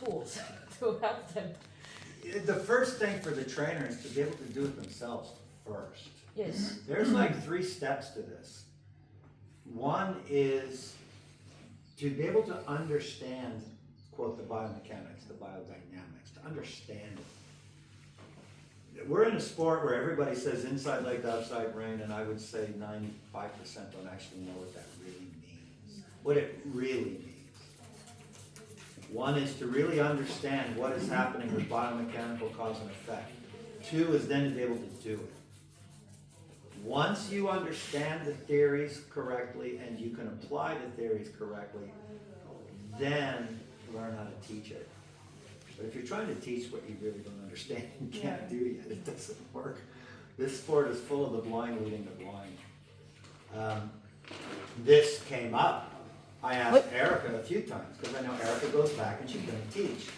tools to help them. The first thing for the trainer is to be able to do it themselves first. Yes. There's like 3 steps to this. One is to be able to understand, quote, the biomechanics, the biodynamics, to understand it. We're in a sport where everybody says inside leg, outside rein, and I would say 95% don't actually know what that really means, what it really means. One is to really understand what is happening with biomechanical cause and effect. 2 is then to be able to do it. Once you understand the theories correctly and you can apply the theories correctly, then learn how to teach it. But if you're trying to teach what you really don't understand and can't do yet, it doesn't work. This sport is full of the blind leading the blind. This came up. I asked Erica a few times, because I know Erica goes back and she's going to teach.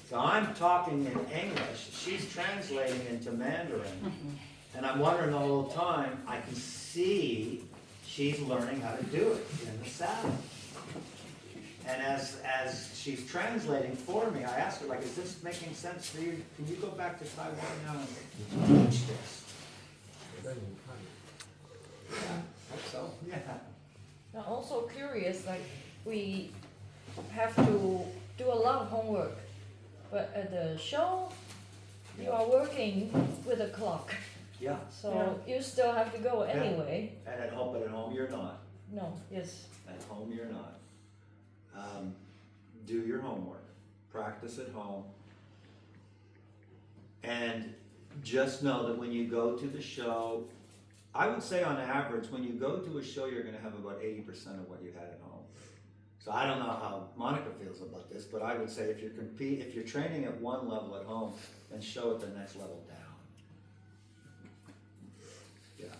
So I'm talking in English, she's translating into Mandarin, and I'm wondering the whole time, I can see she's learning how to do it in the saddle. And as she's translating for me, I asked her, like, is this making sense for you? Can you go back to Taiwan now and teach this? Yeah, I hope so. Yeah. I'm also curious, like we have to do a lot of homework, but at the show, you are working with a clock. Yeah. So you still have to go anyway. And at home you're not. No, yes. At home you're not. Do your homework. Practice at home. And just know that when you go to the show, I would say on average, when you go to a show, you're going to have about 80% of what you had at home. So I don't know how Monica feels about this, but I would say if you're training at one level at home, then show at the next level down. Yeah.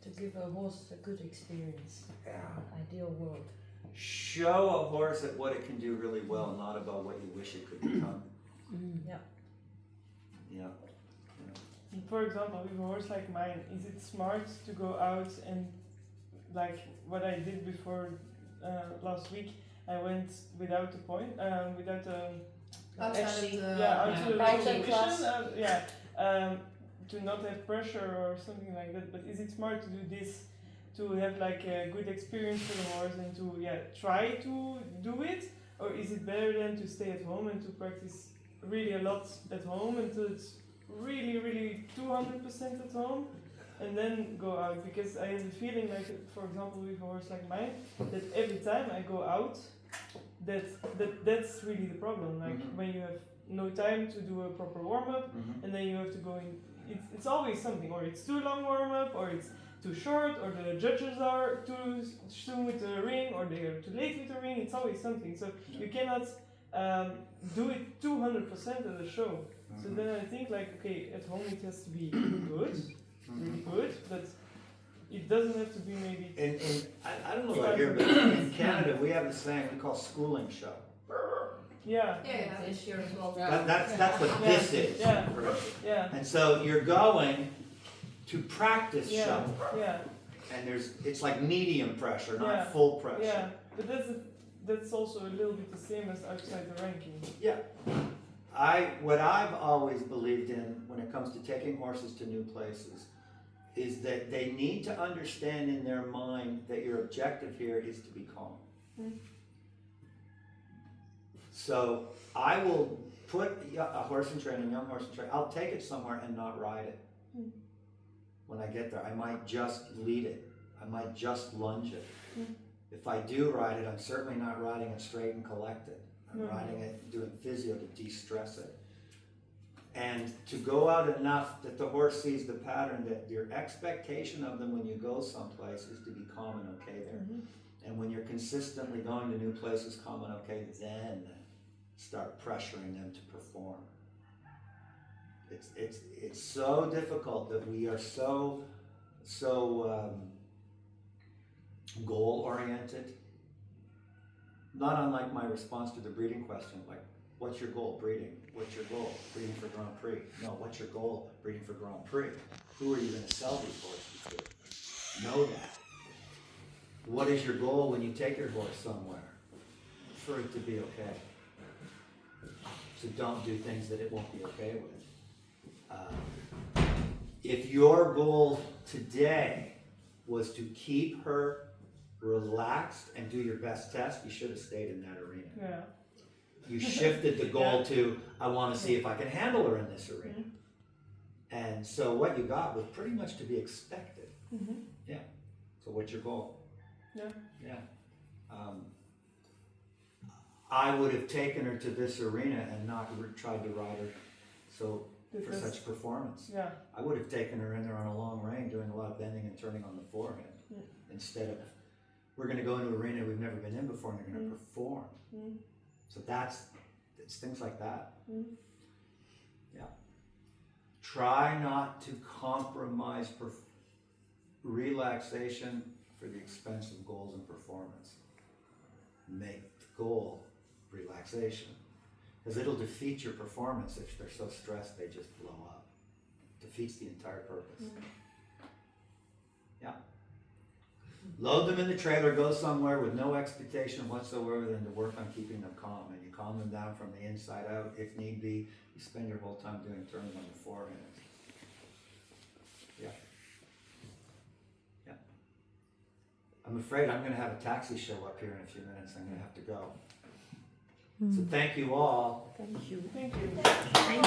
To give a horse a good experience. Yeah. Ideal world. Show a horse at what it can do really well, not about what you wish it could become. Yeah. Yeah. For example, with a horse like mine, is it smart to go out and, like what I did before last week, I went without a point, without a Actually, out to the Right competition, to not have pressure or something like that. But is it smart to do this, to have like a good experience for the horse and to try to do it, or is it better than to stay at home and to practice really a lot at home until it's really 200% at home and then go out? Because I have the feeling, like for example with a horse like mine, that every time I go out, that's really the problem. Like when you have no time to do a proper warm-up, and then you have to go in, it's always something, or it's too long warm-up, or it's too short, or the judges are too soon with the ring, or they are too late with the ring. It's always something, so you cannot do it 200% at the show. So then I think, like, okay, at home it has to be good, really good, but it doesn't have to be maybe. I don't know about here, but in Canada we have this thing we call schooling show. Yeah. Yeah, this year as well. That's what this is. Yeah. For instance. Yeah. And so you're going to practice show, Yeah. and it's like medium pressure, not Yeah. full pressure. Yeah. But that's also a little bit the same as outside the ranking. Yeah. What I've always believed in when it comes to taking horses to new places is that they need to understand in their mind that your objective here is to be calm. So I will put a horse in training, young horse in training, I'll take it somewhere and not ride it. When I get there, I might just lead it. I might just lunge it. If I do ride it, I'm certainly not riding it straight and collected. I'm riding it, doing physio to de-stress it. And to go out enough that the horse sees the pattern, that your expectation of them when you go someplace is to be calm and okay there. And when you're consistently going to new places, calm and okay, then start pressuring them to perform. It's so difficult that we are so goal-oriented. Not unlike my response to the breeding question, like, what's your goal? Breeding. What's your goal? Breeding for Grand Prix. No, what's your goal? Breeding for Grand Prix. Who are you going to sell these horses to? Know that. What is your goal when you take your horse somewhere? For it to be okay. So don't do things that it won't be okay with. If your goal today was to keep her relaxed and do your best test, you should have stayed in that arena. Yeah. You shifted the goal Yeah. to, I want to see if I can handle her in this arena. And so what you got was pretty much to be expected. Mm-hmm. So what's your goal? Yeah. Yeah. I would have taken her to this arena and not tried to ride her for Because, such performance. yeah. I would have taken her in there on a long rein, doing a lot of bending and turning on the forehead, instead of, we're gonna go into an arena we've never been in before and you're gonna perform. So it's things like that. Yeah. Try not to compromise relaxation for the expense of goals and performance. Make the goal relaxation, because it'll defeat your performance if they're so stressed they just blow up. Defeats the entire purpose. Yeah. Load them in the trailer, go somewhere with no expectation whatsoever than to work on keeping them calm. And you calm them down from the inside out. If need be, you spend your whole time doing turning on the forehead. Yeah. Yeah. I'm afraid I'm going to have a taxi show up here in a few minutes. I'm going to have to go. So thank you all. Thank you. Thank you. Thank